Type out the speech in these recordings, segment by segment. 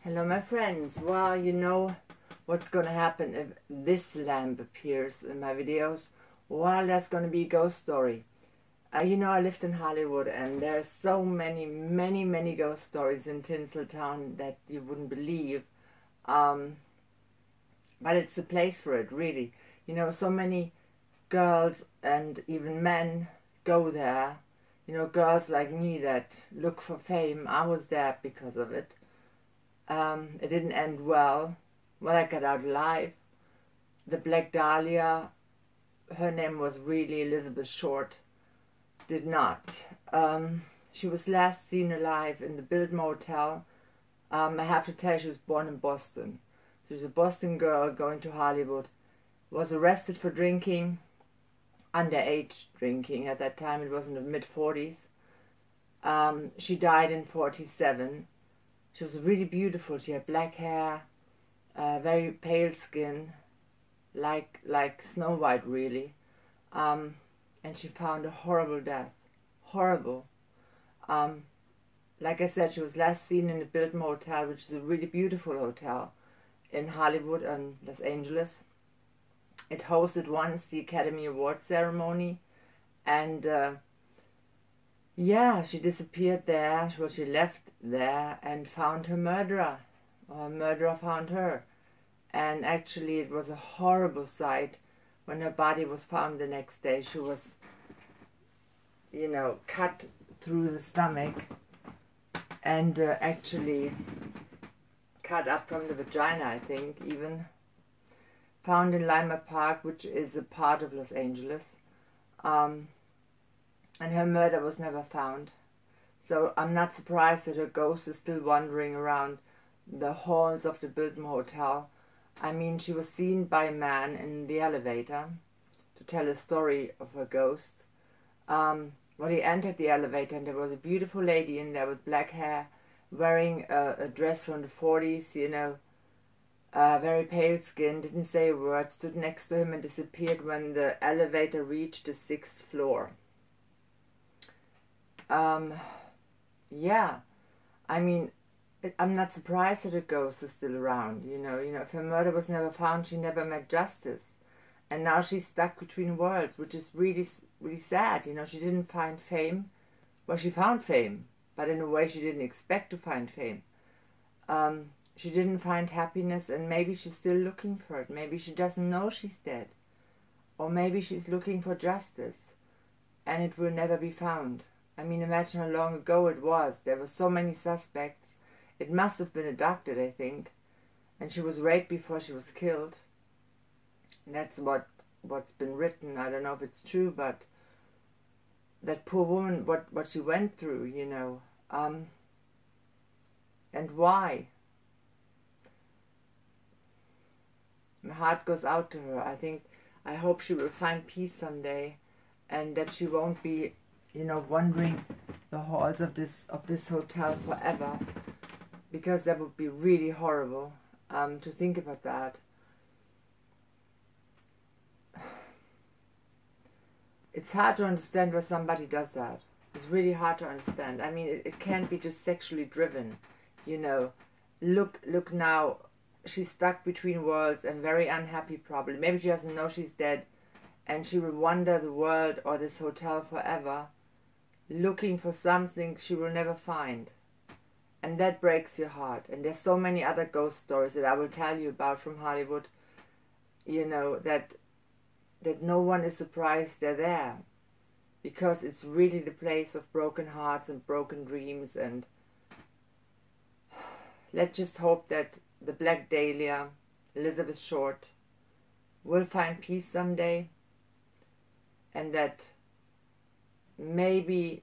Hello my friends. Well, you know what's going to happen if this lamp appears in my videos? Well, there's going to be a ghost story. You know, I lived in Hollywood and there's so many ghost stories in Tinseltown that you wouldn't believe. But it's a place for it, really. You know, so many girls and even men go there. You know, girls like me that look for fame. I was there because of it. It didn't end well. Well, I got out alive. The Black Dahlia, her name was really Elizabeth Short, did not. She was last seen alive in the Biltmore Hotel. I have to tell you, she was born in Boston. She was a Boston girl going to Hollywood. Was arrested for drinking, underage drinking. At that time, it was in the mid-40s. She died in 47. She was really beautiful. She had black hair, very pale skin, like Snow White, really. And she found a horrible death. Horrible. Like I said, she was last seen in the Biltmore Hotel, which is a really beautiful hotel in Hollywood and Los Angeles. It hosted once the Academy Award ceremony, and yeah, she disappeared there. Well, she left there and found her murderer. Or her murderer found her. And actually it was a horrible sight when her body was found the next day. She was, you know, cut through the stomach and actually cut up from the vagina, I think, even. Found in Lima Park, which is a part of Los Angeles. And her murder was never found. So I'm not surprised that her ghost is still wandering around the halls of the Biltmore Hotel. I mean, she was seen by a man in the elevator to tell a story of her ghost. Well, he entered the elevator and there was a beautiful lady in there with black hair, wearing a dress from the 40s, you know, very pale skin, didn't say a word, stood next to him and disappeared when the elevator reached the 6th floor. Yeah, I mean, I'm not surprised that a ghost is still around, you know, if her murder was never found, she never met justice. And now she's stuck between worlds, which is really sad, you know. She didn't find fame. Well, she found fame, but in a way she didn't expect to find fame. She didn't find happiness, and maybe she's still looking for it. Maybe she doesn't know she's dead. Or maybe she's looking for justice, and it will never be found. I mean, imagine how long ago it was. There were so many suspects. It must have been abducted, I think. And she was raped before she was killed. And that's what's been written. I don't know if it's true, but that poor woman, what she went through, you know. And why? My heart goes out to her. I hope she will find peace someday, and that she won't be, you know, wandering the halls of this hotel forever, because that would be really horrible to think about that. It's hard to understand why somebody does that. It's really hard to understand. I mean, it can't be just sexually driven, you know. Look now, she's stuck between worlds and very unhappy probably. Maybe she doesn't know she's dead, and she will wander the world or this hotel forever, looking for something she will never find. And that breaks your heart. And there's so many other ghost stories that I will tell you about from Hollywood, you know, that no one is surprised they're there, because it's really the place of broken hearts and broken dreams. And let's just hope that the Black Dahlia, Elizabeth Short, will find peace someday, and that maybe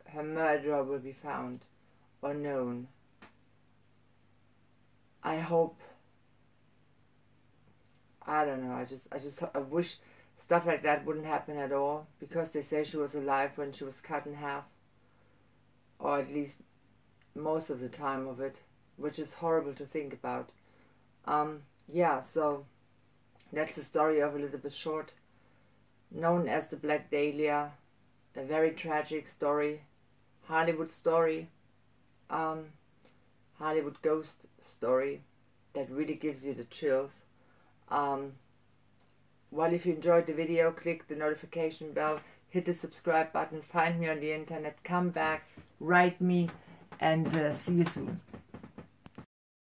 her murderer will be found or known. I hope. I don't know. I wish stuff like that wouldn't happen at all, because they say she was alive when she was cut in half, or at least most of the time of it, which is horrible to think about. Yeah, so that's the story of Elizabeth Short, known as the Black Dahlia. A very tragic story, Hollywood story. Hollywood ghost story that really gives you the chills. Well, if you enjoyed the video, click the notification bell, hit the subscribe button, find me on the internet, come back, write me, and see you soon.